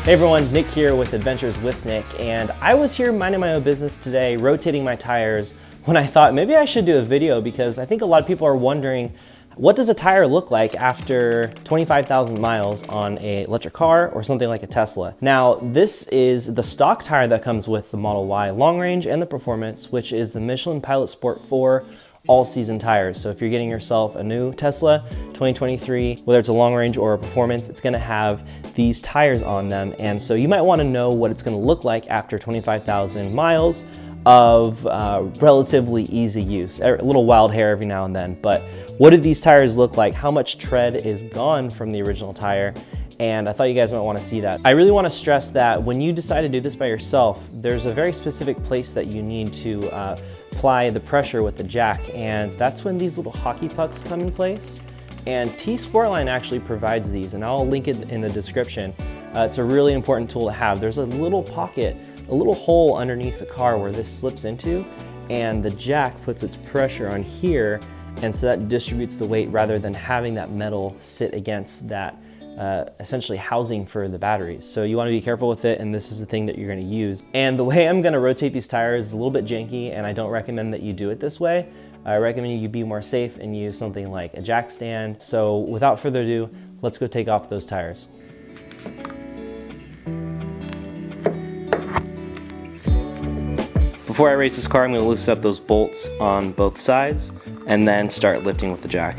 Hey everyone, Nick here with Adventures with Nick, and I was here minding my own business today, rotating my tires, when I thought maybe I should do a video because I think a lot of people are wondering, what does a tire look like after 25,000 miles on an electric car or something like a Tesla? Now, this is the stock tire that comes with the Model Y long range and the performance, which is the Michelin Pilot Sport 4 all-season tires. So if you're getting yourself a new Tesla 2023, whether it's a long range or a performance, it's gonna have these tires on them. And so you might wanna know what it's gonna look like after 25,000 miles of relatively easy use. A little wild hair every now and then, but what do these tires look like? How much tread is gone from the original tire? And I thought you guys might want to see that. I really want to stress that when you decide to do this by yourself, there's a very specific place that you need to apply the pressure with the jack, and that's when these little hockey pucks come in place. And T-Sportline actually provides these, and I'll link it in the description. It's a really important tool to have. There's a little pocket, a little hole underneath the car where this slips into, and the jack puts its pressure on here, and so that distributes the weight rather than having that metal sit against that essentially housing for the batteries. So you want to be careful with it, and this is the thing that you're going to use. And the way I'm going to rotate these tires is a little bit janky, and I don't recommend that you do it this way. I recommend you be more safe and use something like a jack stand. So without further ado, let's go take off those tires. Before I raise this car, I'm going to loosen up those bolts on both sides and then start lifting with the jack.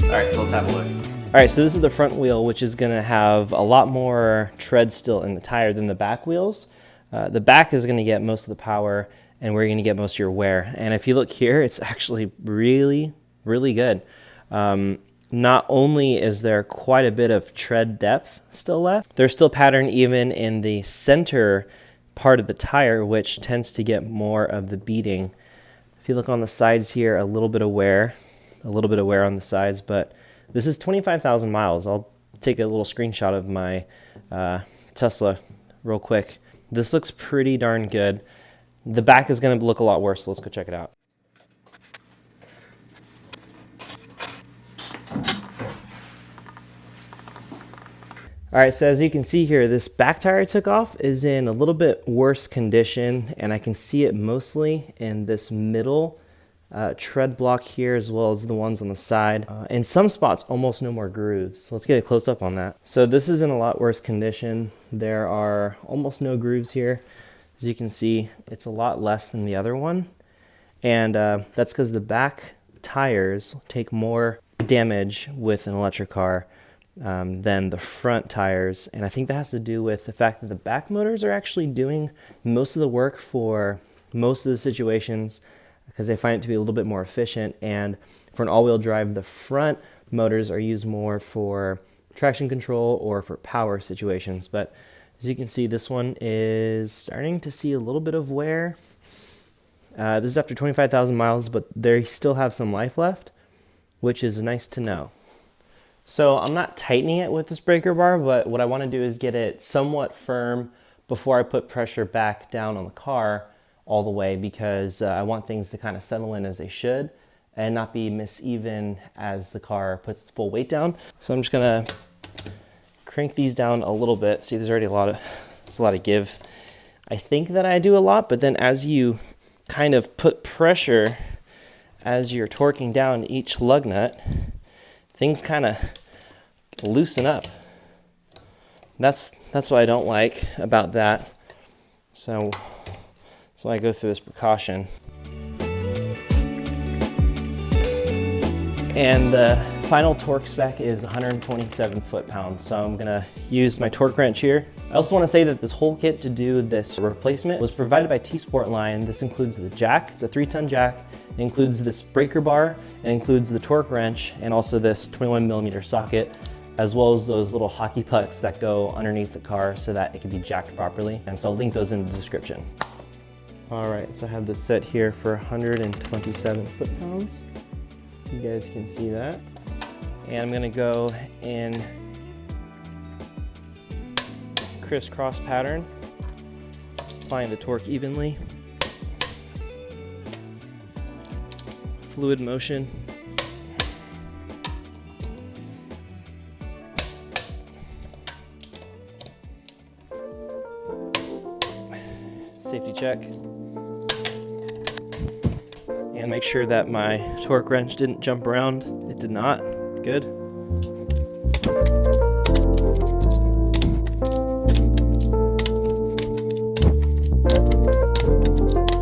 All right, so let's have a look. All right, so this is the front wheel, which is gonna have a lot more tread still in the tire than the back wheels. The back is gonna get most of the power, and we're gonna get most of your wear. And if you look here, it's actually really, really good. Not only is there quite a bit of tread depth still left, there's still pattern even in the center part of the tire, which tends to get more of the beating. If you look on the sides here, a little bit of wear on the sides, but this is 25,000 miles. I'll take a little screenshot of my Tesla real quick. This looks pretty darn good. The back is gonna look a lot worse, so let's go check it out. All right, so as you can see here, this back tire I took off is in a little bit worse condition, and I can see it mostly in this middle tread block here, as well as the ones on the side. In some spots, almost no more grooves. So let's get a close up on that. So this is in a lot worse condition. There are almost no grooves here. As you can see, it's a lot less than the other one. And that's because the back tires take more damage with an electric car than the front tires. And I think that has to do with the fact that the back motors are actually doing most of the work for most of the situations, because they find it to be a little bit more efficient. And for an all-wheel drive, the front motors are used more for traction control or for power situations. But as you can see, this one is starting to see a little bit of wear. This is after 25,000 miles, but they still have some life left, which is nice to know. So I'm not tightening it with this breaker bar, but what I want to do is get it somewhat firm before I put pressure back down on the car all the way, because I want things to kind of settle in as they should and not be miseven as the car puts its full weight down. So I'm just gonna crank these down a little bit. See, there's already a lot of give. I think that I do a lot, but then as you kind of put pressure, as you're torquing down each lug nut, things kind of loosen up. That's what I don't like about that. So that's why I go through this precaution. And the final torque spec is 127 foot-pounds. So I'm gonna use my torque wrench here. I also wanna say that this whole kit to do this replacement was provided by T-Sportline. This includes the jack, it's a 3-ton jack. It includes this breaker bar, it includes the torque wrench, and also this 21mm socket, as well as those little hockey pucks that go underneath the car so that it can be jacked properly. And so I'll link those in the description. All right, so I have this set here for 127 foot-pounds. You guys can see that. And I'm gonna go in crisscross pattern, applying the torque evenly. Fluid motion. Safety check. And make sure that my torque wrench didn't jump around. It did not. Good.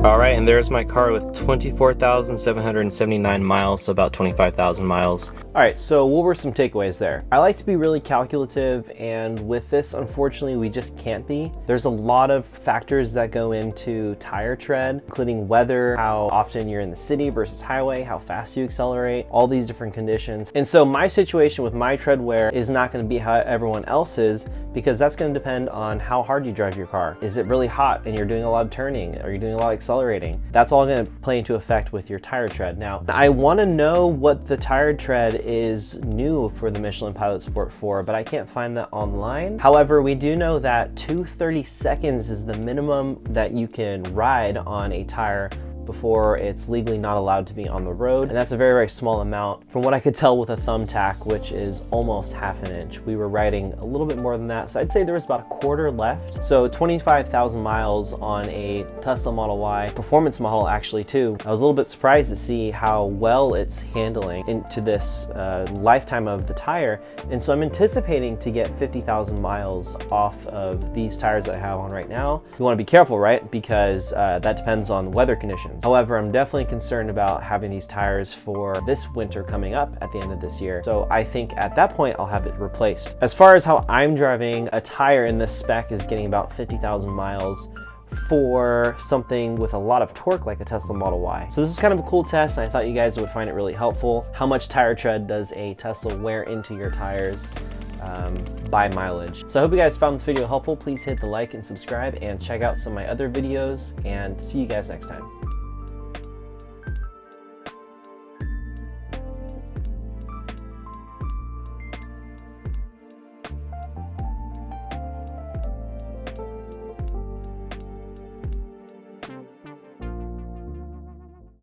All right, and there's my car with 24,779 miles, so about 25,000 miles. All right, so what were some takeaways there? I like to be really calculative, and with this, unfortunately, we just can't be. There's a lot of factors that go into tire tread, including weather, how often you're in the city versus highway, how fast you accelerate, all these different conditions. And so my situation with my tread wear is not gonna be how everyone else's, because that's gonna depend on how hard you drive your car. Is it really hot and you're doing a lot of turning? Are you doing a lot of accelerating? That's all gonna play into effect with your tire tread. Now, I wanna know what the tire tread is new for the Michelin Pilot Sport 4, but I can't find that online. However, we do know that 230 seconds is the minimum that you can ride on a tire before it's legally not allowed to be on the road. And that's a very, very small amount. From what I could tell with a thumbtack, which is almost half an inch, we were riding a little bit more than that. So I'd say there was about a quarter left. So 25,000 miles on a Tesla Model Y, performance model actually too. I was a little bit surprised to see how well it's handling into this lifetime of the tire. And so I'm anticipating to get 50,000 miles off of these tires that I have on right now. You wanna be careful, right? Because that depends on weather conditions. However, I'm definitely concerned about having these tires for this winter coming up at the end of this year. So I think at that point, I'll have it replaced. As far as how I'm driving, a tire in this spec is getting about 50,000 miles for something with a lot of torque like a Tesla Model Y. So this is kind of a cool test, and I thought you guys would find it really helpful. How much tire tread does a Tesla wear into your tires by mileage? So I hope you guys found this video helpful. Please hit the like and subscribe and check out some of my other videos, and see you guys next time.